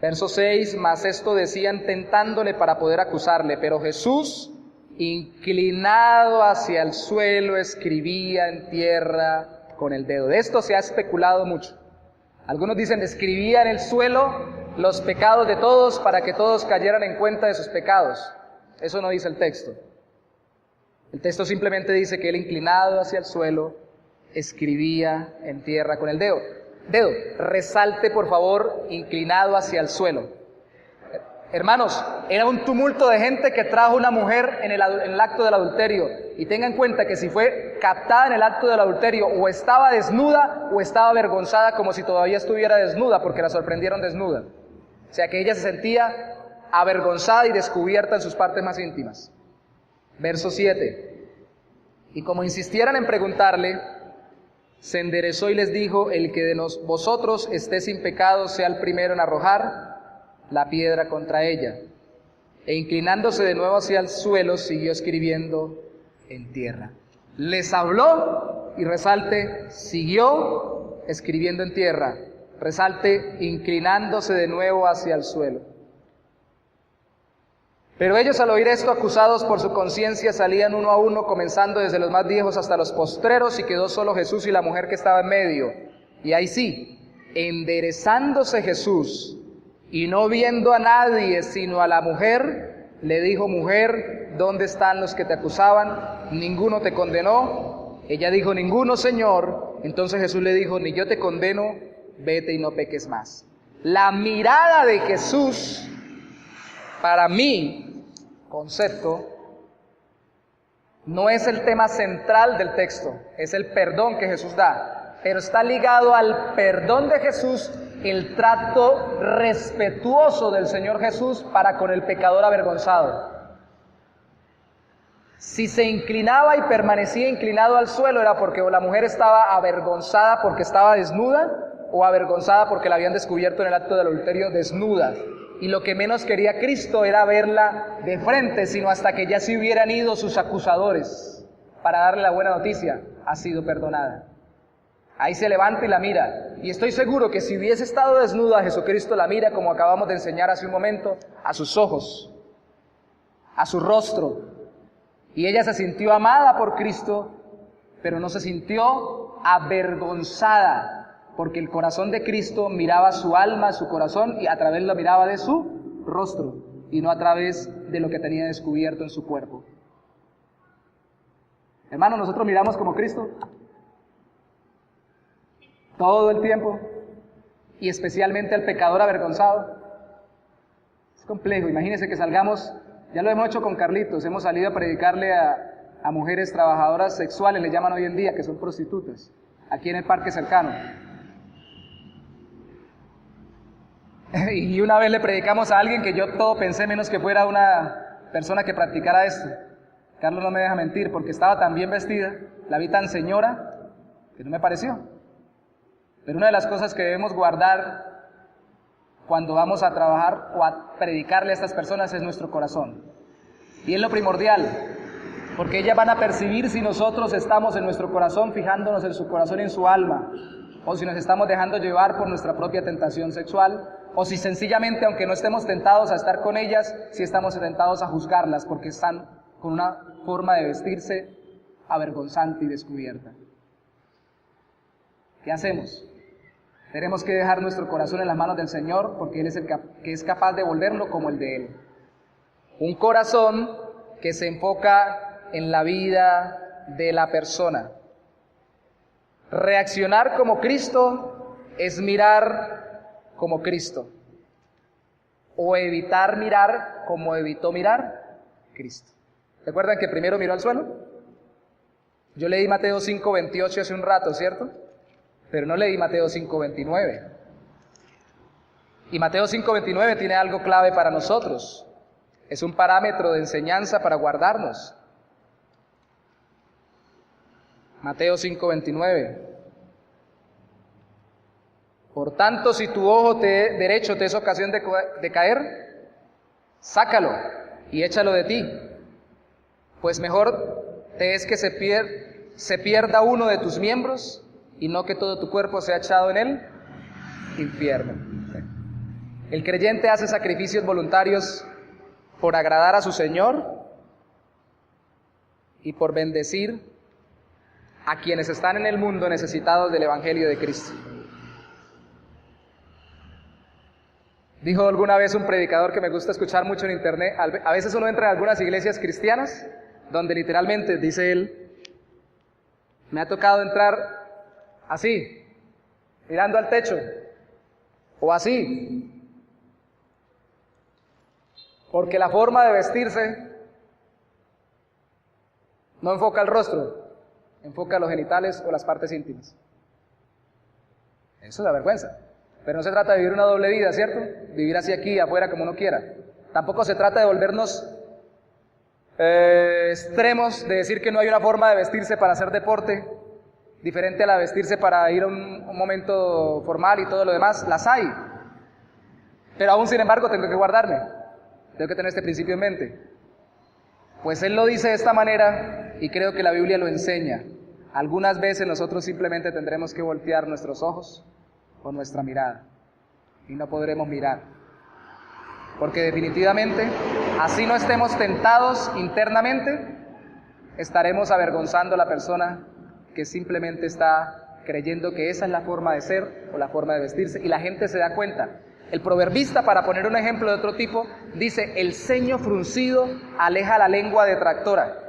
Speaker 1: Verso 6, mas esto decían tentándole para poder acusarle, pero Jesús, inclinado hacia el suelo, escribía en tierra con el dedo. De esto se ha especulado mucho. Algunos dicen, escribía en el suelo los pecados de todos para que todos cayeran en cuenta de sus pecados. Eso no dice el texto. El texto simplemente dice que él, inclinado hacia el suelo, escribía en tierra con el dedo. Resalte por favor, inclinado hacia el suelo. Hermanos, era un tumulto de gente que trajo una mujer en el acto del adulterio. Y tenga en cuenta que si fue captada en el acto del adulterio, o estaba desnuda o estaba avergonzada como si todavía estuviera desnuda, porque la sorprendieron desnuda. O sea que ella se sentía avergonzada y descubierta en sus partes más íntimas. Verso 7. Y como insistieran en preguntarle, se enderezó y les dijo: el que de vosotros esté sin pecado sea el primero en arrojar la piedra contra ella. E inclinándose de nuevo hacia el suelo, siguió escribiendo en tierra. Les habló y resalte, siguió escribiendo en tierra. Resalte, inclinándose de nuevo hacia el suelo. Pero ellos, al oír esto, acusados por su conciencia, salían uno a uno, comenzando desde los más viejos hasta los postreros, y quedó solo Jesús y la mujer que estaba en medio. Y ahí sí, enderezándose Jesús, y no viendo a nadie sino a la mujer, le dijo: mujer, ¿dónde están los que te acusaban? ¿Ninguno te condenó? Ella dijo: ninguno, Señor. Entonces Jesús le dijo: ni yo te condeno, vete y no peques más. La mirada de Jesús, para mí, concepto, no es el tema central del texto, es el perdón que Jesús da, pero está ligado al perdón de Jesús el trato respetuoso del Señor Jesús para con el pecador avergonzado. Si se inclinaba y permanecía inclinado al suelo, era porque o la mujer estaba avergonzada porque estaba desnuda, o avergonzada porque la habían descubierto en el acto del adulterio desnuda. Y lo que menos quería Cristo era verla de frente, sino hasta que ya se hubieran ido sus acusadores para darle la buena noticia: ha sido perdonada. Ahí se levanta y la mira. Y estoy seguro que si hubiese estado desnuda, Jesucristo la mira, como acabamos de enseñar hace un momento, a sus ojos, a su rostro. Y ella se sintió amada por Cristo, pero no se sintió avergonzada, porque el corazón de Cristo miraba su alma, su corazón, y a través la miraba de su rostro, y no a través de lo que tenía descubierto en su cuerpo. Hermanos, nosotros miramos como Cristo todo el tiempo, y especialmente al pecador avergonzado. Es complejo. Imagínense que salgamos, ya lo hemos hecho con Carlitos, hemos salido a predicarle a mujeres trabajadoras sexuales, le llaman hoy en día, que son prostitutas, aquí en el parque cercano. Y una vez le predicamos a alguien que yo todo pensé menos que fuera una persona que practicara esto. Carlos no me deja mentir, porque estaba tan bien vestida, la vi tan señora, que no me pareció. Pero una de las cosas que debemos guardar cuando vamos a trabajar o a predicarle a estas personas es nuestro corazón. Y es lo primordial, porque ellas van a percibir si nosotros estamos en nuestro corazón, fijándonos en su corazón y en su alma, o si nos estamos dejando llevar por nuestra propia tentación sexual, o si sencillamente, aunque no estemos tentados a estar con ellas, si estamos tentados a juzgarlas porque están con una forma de vestirse avergonzante y descubierta. ¿Qué hacemos? Tenemos que dejar nuestro corazón en las manos del Señor, porque Él es el que es capaz de volverlo como el de Él. Un corazón que se enfoca en la vida de la persona. Reaccionar como Cristo es mirar como Cristo, o evitar mirar como evitó mirar Cristo. ¿Recuerdan que primero miró al suelo? Yo leí Mateo 5:28 hace un rato, ¿cierto? Pero no leí Mateo 5:29. Y Mateo 5:29 tiene algo clave para nosotros. Es un parámetro de enseñanza para guardarnos. Mateo 5:29. Por tanto, si tu ojo derecho te es ocasión de caer, sácalo y échalo de ti. Pues mejor te es que se pierda uno de tus miembros y no que todo tu cuerpo sea echado en el infierno. El creyente hace sacrificios voluntarios por agradar a su Señor y por bendecir a quienes están en el mundo necesitados del Evangelio de Cristo. Dijo alguna vez un predicador que me gusta escuchar mucho en internet, a veces uno entra en algunas iglesias cristianas donde literalmente, dice él, me ha tocado entrar así, mirando al techo, o así, Porque la forma de vestirse no enfoca el rostro, enfoca los genitales o las partes íntimas. Eso da vergüenza. Pero no se trata de vivir una doble vida, ¿cierto? Vivir así aquí, afuera, como uno quiera. Tampoco se trata de volvernos extremos, de decir que no hay una forma de vestirse para hacer deporte diferente a la de vestirse para ir a un momento formal y todo lo demás. Las hay. Pero aún sin embargo tengo que guardarme. Tengo que tener este principio en mente. Pues Él lo dice de esta manera y creo que la Biblia lo enseña. Algunas veces nosotros simplemente tendremos que voltear nuestros ojos o nuestra mirada y no podremos mirar. Porque definitivamente, así no estemos tentados internamente, estaremos avergonzando a la persona que simplemente está creyendo que esa es la forma de ser o la forma de vestirse y la gente se da cuenta. El proverbista, para poner un ejemplo de otro tipo, dice: el ceño fruncido aleja la lengua detractora.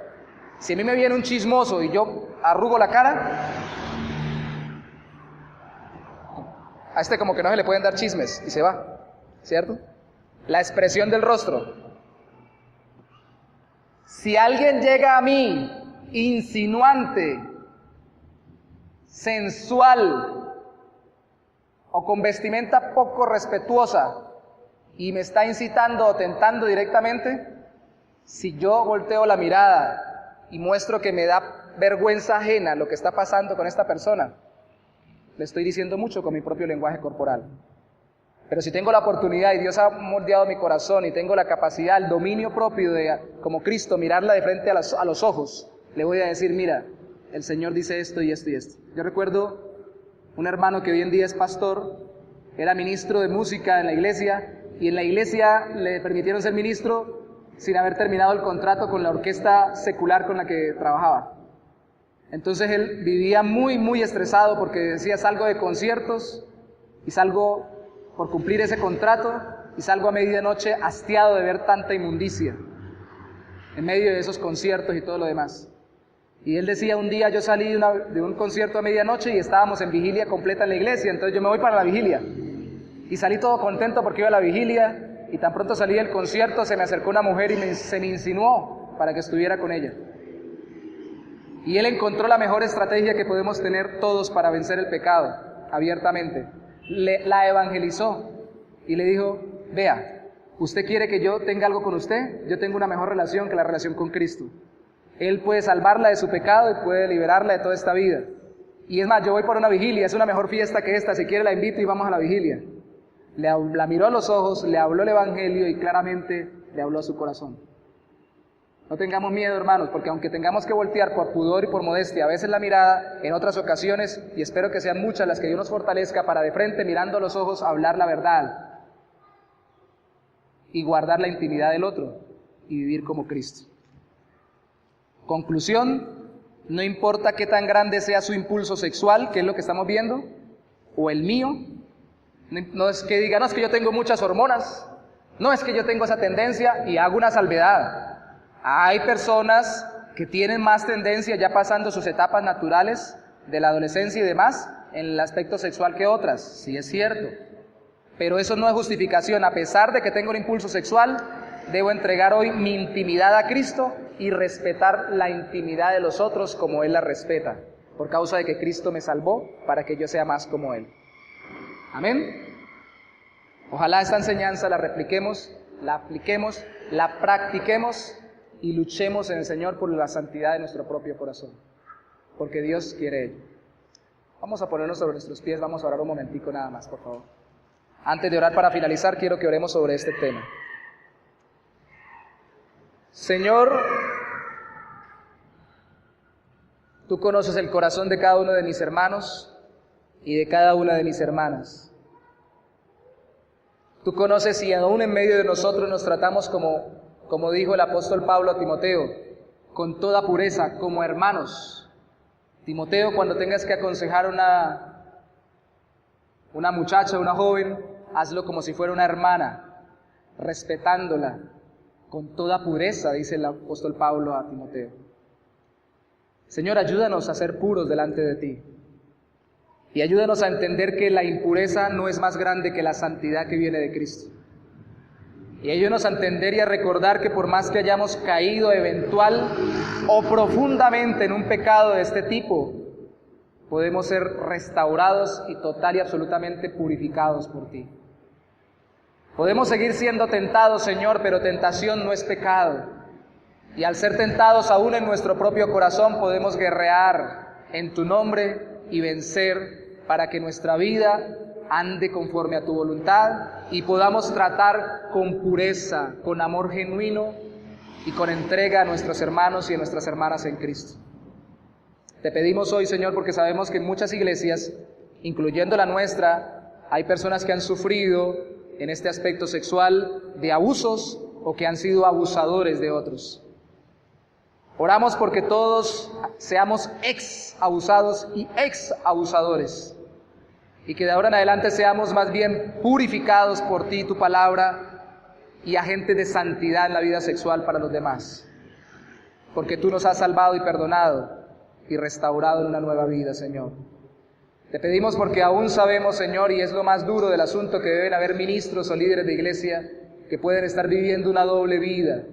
Speaker 1: Si a mí me viene un chismoso y yo arrugo la cara, a este como que no se le pueden dar chismes y se va, ¿cierto? La expresión del rostro. Si alguien llega a mí insinuante, sensual o con vestimenta poco respetuosa y me está incitando o tentando directamente, si yo volteo la mirada y muestro que me da vergüenza ajena lo que está pasando con esta persona, le estoy diciendo mucho con mi propio lenguaje corporal. Pero si tengo la oportunidad y Dios ha moldeado mi corazón y tengo la capacidad, el dominio propio de, como Cristo, mirarla de frente a los ojos, le voy a decir: mira, el Señor dice esto y esto y esto. Yo recuerdo un hermano que hoy en día es pastor, era ministro de música en la iglesia, y en la iglesia le permitieron ser ministro sin haber terminado el contrato con la orquesta secular con la que trabajaba. Entonces él vivía muy estresado porque decía: salgo de conciertos y salgo por cumplir ese contrato y salgo a medianoche hastiado de ver tanta inmundicia en medio de esos conciertos y todo lo demás. Y él decía: un día yo salí de un concierto a medianoche y estábamos en vigilia completa en la iglesia, entonces yo me voy para la vigilia. Y salí todo contento porque iba a la vigilia, y tan pronto salí del concierto se me acercó una mujer y se me insinuó para que estuviera con ella. Y él encontró la mejor estrategia que podemos tener todos para vencer el pecado, abiertamente. La evangelizó y le dijo: vea, ¿usted quiere que yo tenga algo con usted? Yo tengo una mejor relación que la relación con Cristo. Él puede salvarla de su pecado y puede liberarla de toda esta vida. Y es más, yo voy por una vigilia, es una mejor fiesta que esta, si quiere la invito y vamos a la vigilia. La miró a los ojos, le habló el evangelio y claramente le habló a su corazón. No tengamos miedo, hermanos, porque aunque tengamos que voltear por pudor y por modestia a veces la mirada, en otras ocasiones, y espero que sean muchas las que Dios nos fortalezca, para de frente, mirando a los ojos, hablar la verdad y guardar la intimidad del otro y vivir como Cristo. Conclusión: no importa qué tan grande sea su impulso sexual, que es lo que estamos viendo, o el mío. No es que diga: no, es que yo tengo muchas hormonas, no, es que yo tengo esa tendencia, y hago una salvedad. Hay personas que tienen más tendencia, ya pasando sus etapas naturales de la adolescencia y demás, en el aspecto sexual que otras, sí es cierto. Pero eso no es justificación. A pesar de que tengo un impulso sexual, debo entregar hoy mi intimidad a Cristo y respetar la intimidad de los otros como Él la respeta, por causa de que Cristo me salvó para que yo sea más como Él. Amén. Ojalá esta enseñanza la repliquemos, la apliquemos, la practiquemos y luchemos en el Señor por la santidad de nuestro propio corazón, porque Dios quiere ello. Vamos a ponernos sobre nuestros pies, vamos a orar un momentico nada más, por favor. Antes de orar para finalizar, quiero que oremos sobre este tema. Señor, Tú conoces el corazón de cada uno de mis hermanos y de cada una de mis hermanas. Tú conoces si aún en medio de nosotros nos tratamos como dijo el apóstol Pablo a Timoteo, con toda pureza, como hermanos. Timoteo, cuando tengas que aconsejar a una muchacha, una joven, hazlo como si fuera una hermana, respetándola, con toda pureza, dice el apóstol Pablo a Timoteo. Señor, ayúdanos a ser puros delante de ti. Y ayúdanos a entender que la impureza no es más grande que la santidad que viene de Cristo. Y ayúdanos a entender y a recordar que por más que hayamos caído eventual o profundamente en un pecado de este tipo, podemos ser restaurados y total y absolutamente purificados por ti. Podemos seguir siendo tentados, Señor, pero tentación no es pecado. Y al ser tentados aún en nuestro propio corazón, podemos guerrear en tu nombre y vencer para que nuestra vida ande conforme a tu voluntad y podamos tratar con pureza, con amor genuino y con entrega a nuestros hermanos y a nuestras hermanas en Cristo. Te pedimos hoy, Señor, porque sabemos que en muchas iglesias, incluyendo la nuestra, hay personas que han sufrido en este aspecto sexual de abusos o que han sido abusadores de otros. Oramos porque todos seamos ex abusados y ex abusadores. Y que de ahora en adelante seamos más bien purificados por ti, tu palabra, y agentes de santidad en la vida sexual para los demás. Porque tú nos has salvado y perdonado y restaurado en una nueva vida, Señor. Te pedimos porque aún sabemos, Señor, y es lo más duro del asunto, que deben haber ministros o líderes de iglesia que pueden estar viviendo una doble vida,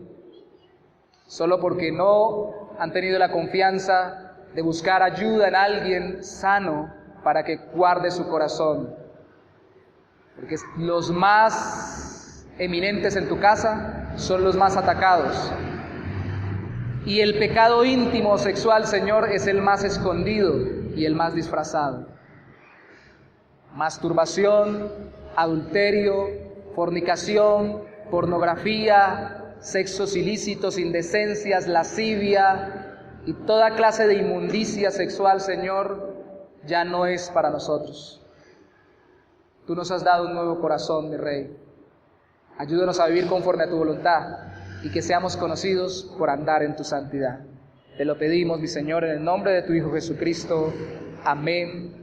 Speaker 1: solo porque no han tenido la confianza de buscar ayuda en alguien sano para que guarde su corazón. Porque los más eminentes en tu casa son los más atacados. Y el pecado íntimo sexual, Señor, es el más escondido y el más disfrazado. Masturbación, adulterio, fornicación, pornografía, sexos ilícitos, indecencias, lascivia y toda clase de inmundicia sexual, Señor, ya no es para nosotros. Tú nos has dado un nuevo corazón, mi Rey. Ayúdanos a vivir conforme a tu voluntad y que seamos conocidos por andar en tu santidad. Te lo pedimos, mi Señor, en el nombre de tu Hijo Jesucristo. Amén